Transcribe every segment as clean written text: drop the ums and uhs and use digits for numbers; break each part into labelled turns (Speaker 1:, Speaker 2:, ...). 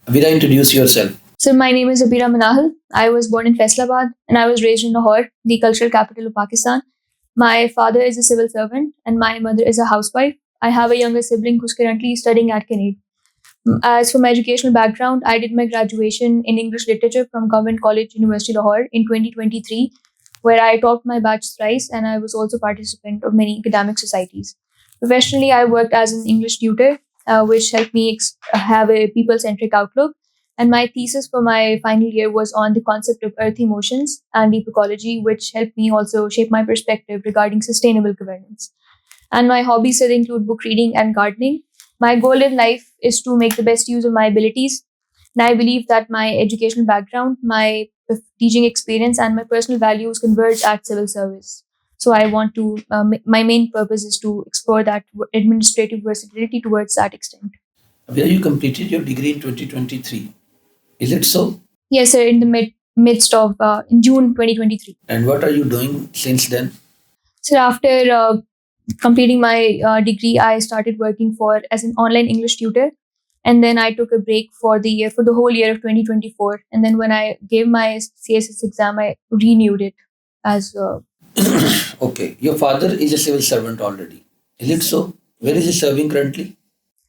Speaker 1: Abira, introduce yourself.
Speaker 2: So my name is Abira Manahal. I was born in Faisalabad and I was raised in Lahore, the cultural capital of Pakistan. My father is a civil servant and my mother is a housewife. I have a younger sibling who's currently studying at Canadian. As for my educational background, I did my graduation in English literature from Government College, University Lahore in 2023, where I topped my batch thrice and I was also participant of many academic societies. Professionally, I worked as an English tutor, which helped me have a people-centric outlook. And my thesis for my final year was on the concept of earth emotions and deep ecology, which helped me also shape my perspective regarding sustainable governance. And my hobbies still include book reading and gardening. My goal in life is to make the best use of my abilities. And I believe that my educational background, my teaching experience, and my personal values converge at civil service. So I want to, my main purpose is to explore that administrative versatility towards that extent.
Speaker 1: Abira, you completed your degree in 2023. Is it so?
Speaker 2: Yes, sir, in the midst of, in June 2023.
Speaker 1: And what are you doing since then?
Speaker 2: So after completing my degree, I started working for as an online English tutor, and then I took a break for the whole year of 2024. And then when I gave my CSS exam, I renewed it as.
Speaker 1: Okay, your father is a civil servant already. Is it so? Where is he serving currently?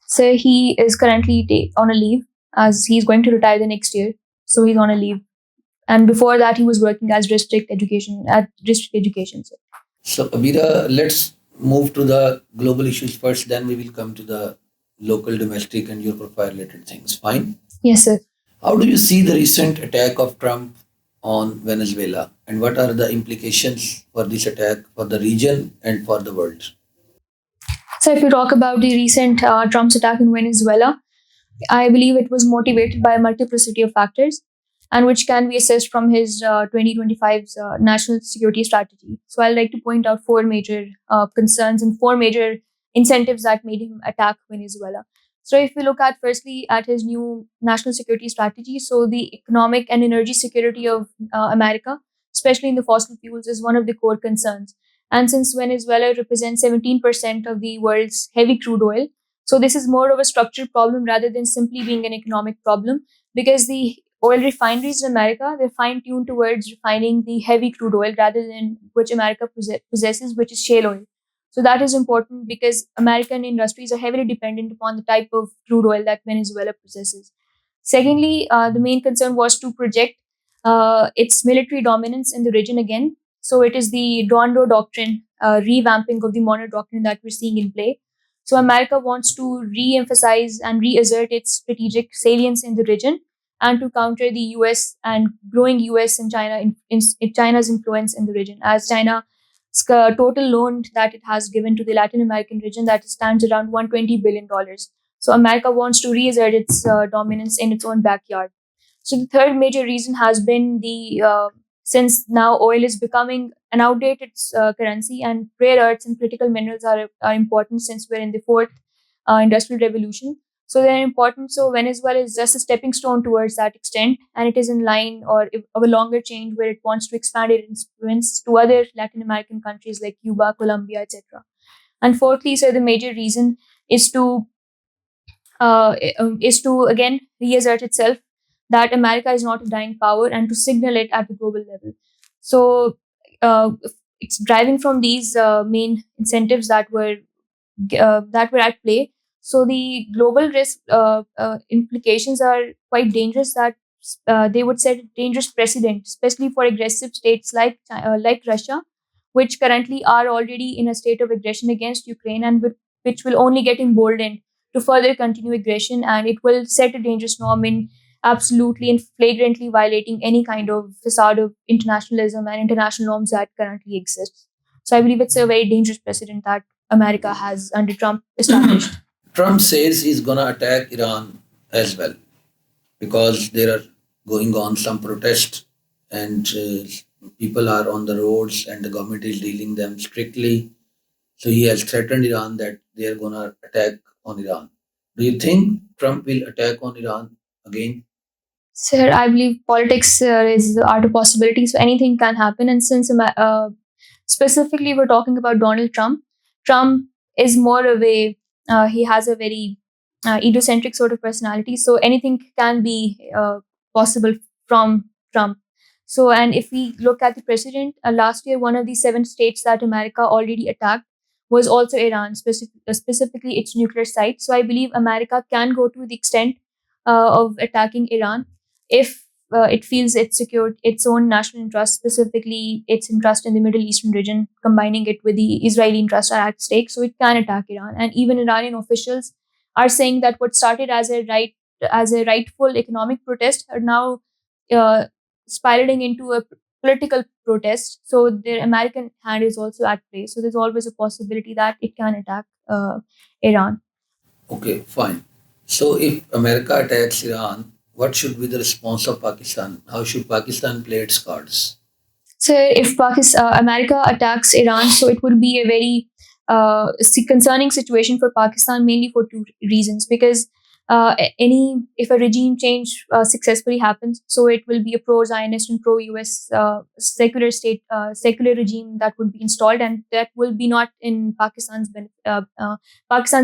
Speaker 2: So he is currently on a leave as he's going to retire the next year. So he's on a leave, and before that he was working as district education.
Speaker 1: So, Abira, let's move to the global issues first, then we will come to the local, domestic, and your profile related things. Fine?
Speaker 2: Yes, sir.
Speaker 1: How do you see the recent attack of Trump on Venezuela, and what are the implications for this attack for the region and for the world? So, if you talk about the recent Trump's attack in Venezuela, I believe it was motivated by a multiplicity of factors, and which can be assessed from his 2025's national security strategy. So, I'd like to point out four major concerns and four major incentives that made him attack Venezuela. So, if we look at firstly at his new national security strategy, so the economic and energy security of America, especially in the fossil fuels, is one of the core concerns. And since Venezuela represents 17% of the world's heavy crude oil, so this is more of a structural problem rather than simply being an economic problem, because the oil refineries in America, they're fine tuned towards refining the heavy crude oil rather than which America possesses, which is shale oil. So that is important because American industries are heavily dependent upon the type of crude oil that Venezuela possesses. Secondly, the main concern was to project its military dominance in the region again. So it is the Dondo Doctrine, revamping of the Monroe Doctrine that we're seeing in play. So America wants to re-emphasize and reassert its strategic salience in the region and to counter the US and growing US and China's influence in the region, as China's total loan that it has given to the Latin American region that stands around $120 billion. So America wants to reassert its dominance in its own backyard. So the third major reason has been the since now oil is becoming an outdated currency, and rare earths and critical minerals are important since we're in the fourth industrial revolution. So they're important. So Venezuela is just a stepping stone towards that extent, and it is in line of a longer change where it wants to expand its influence to other Latin American countries like Cuba, Colombia, etc. And fourthly, so the major reason is to again reassert itself that America is not a dying power and to signal it at the global level. So it's driving from these main incentives that were at play. So the global risk implications are quite dangerous. That they would set a dangerous precedent, especially for aggressive states like Russia, which currently are already in a state of aggression against Ukraine, and which will only get emboldened to further continue aggression, and it will set a dangerous norm in absolutely and flagrantly violating any kind of facade of internationalism and international norms that currently exist. So I believe it's a very dangerous precedent that America has under Trump established. Trump says he's going to attack Iran as well because there are going on some protests and people are on the roads and the government is dealing them strictly. So he has threatened Iran that they are going to attack on Iran. Do you think Trump will attack on Iran again? Sir, I believe politics is the art of possibility, so anything can happen. And since specifically we're talking about Donald Trump, Trump is more of a he has a very
Speaker 2: egocentric sort of personality. So anything can be possible from Trump. So, and if we look at the president, last year, one of the 7 states that America already attacked was also Iran, specifically its nuclear site. So, I believe America can go to the extent of attacking Iran if it feels it secured its own national interest, specifically its interest in the Middle Eastern region, combining it with the Israeli interests are at stake. So, it can attack Iran. And even Iranian officials are saying that what started as a rightful economic protest are now uh, spiraling into a political protest. So their American hand is also at play. So there's always a possibility that it can attack Iran.
Speaker 1: Okay, fine. So if America attacks Iran, what should be the response of Pakistan? How should Pakistan play its cards?
Speaker 2: So if America attacks Iran, so it would be a very concerning situation for Pakistan, mainly for 2 reasons. Because if a regime change successfully happens, so it will be a pro-Zionist and pro-US secular regime that would be installed, and that will be not in Pakistan's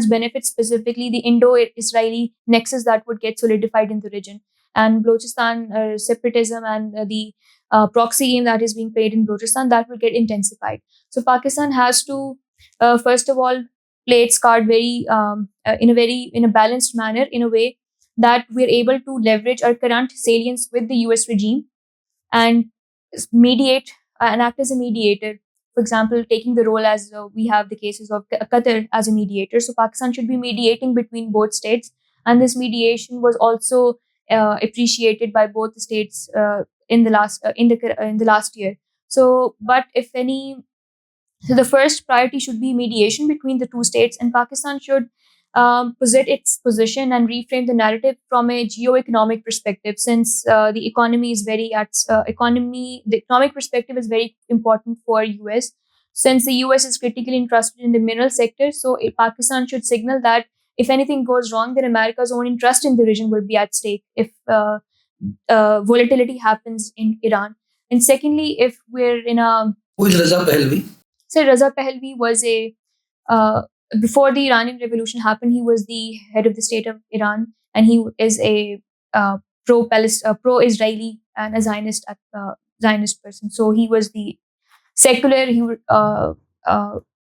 Speaker 2: benefit, specifically the Indo-Israeli nexus that would get solidified in the region, and Balochistan separatism and the proxy game that is being played in Balochistan, that will get intensified. So Pakistan has to first of all play its card in a balanced manner, in a way that we're able to leverage our current salience with the US regime and mediate and act as a mediator. For example, taking the role as we have the cases of Qatar as a mediator. So Pakistan should be mediating between both states, and this mediation was also appreciated by both the states in the last year. So, but if any, so the first priority should be mediation between the 2 states, and Pakistan should posit its position and reframe the narrative from a geo-economic perspective, since the economy is the economic perspective is very important for US. Since the US is critically interested in the mineral sector, so Pakistan should signal that if anything goes wrong, then America's own interest in the region will be at stake if volatility happens in Iran. And secondly, if we're in a
Speaker 1: Who is Raza Pahlavi?
Speaker 2: so Raza Pahlavi was uh, before the Iranian Revolution happened, he was the head of the state of Iran, and he is a pro-Israeli and a Zionist person. So he was the secular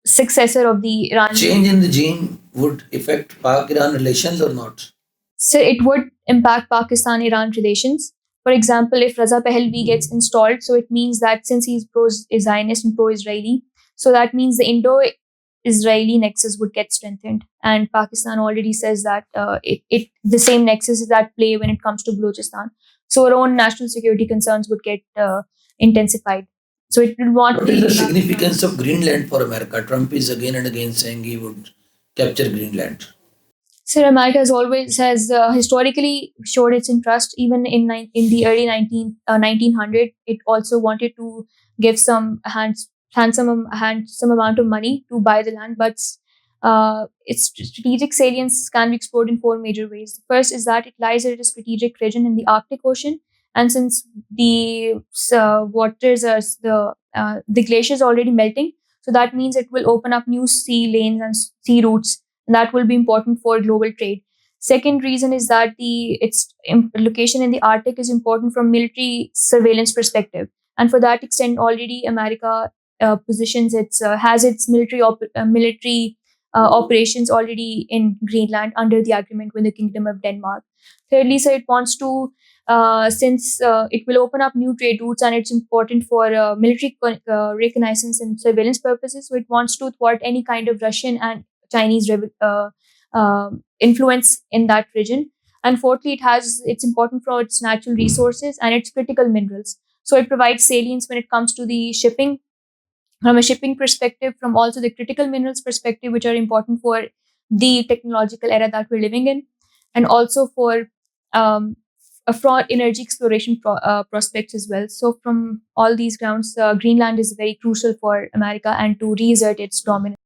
Speaker 2: successor of the Iran.
Speaker 1: Change in regime would affect Pak-Iran relations or not?
Speaker 2: So it would impact Pakistan-Iran relations. For example, if Raza Pahlavi gets installed, so it means that since he's pro-Zionist and pro-Israeli, so that means the Indo-Israeli nexus would get strengthened. And Pakistan already says that the same nexus is at play when it comes to Balochistan. So our own national security concerns would get intensified. So it will not.
Speaker 1: What is the significance of Greenland for America? Trump is again and again saying he would capture Greenland.
Speaker 2: So America has historically showed its interest. Even in the early 1900, it also wanted to give some handsome amount of money to buy the land, but its strategic salience can be explored in 4 major ways. The first is that it lies at a strategic region in the Arctic Ocean, and since the waters are the glaciers are already melting, so that means it will open up new sea lanes and sea routes, and that will be important for global trade. Second reason is that its location in the Arctic is important from military surveillance perspective, and for that extent, already America positions has its military operations already in Greenland under the agreement with the Kingdom of Denmark. Thirdly, so it wants to since it will open up new trade routes and it's important for military reconnaissance and surveillance purposes. So it wants to thwart any kind of Russian and Chinese influence in that region. And fourthly, it's important for its natural resources and its critical minerals. So it provides salience when it comes to the shipping, from a shipping perspective, from also the critical minerals perspective, which are important for the technological era that we're living in, and also for fraud energy exploration prospects as well. So from all these grounds, Greenland is very crucial for America and to reassert its dominance.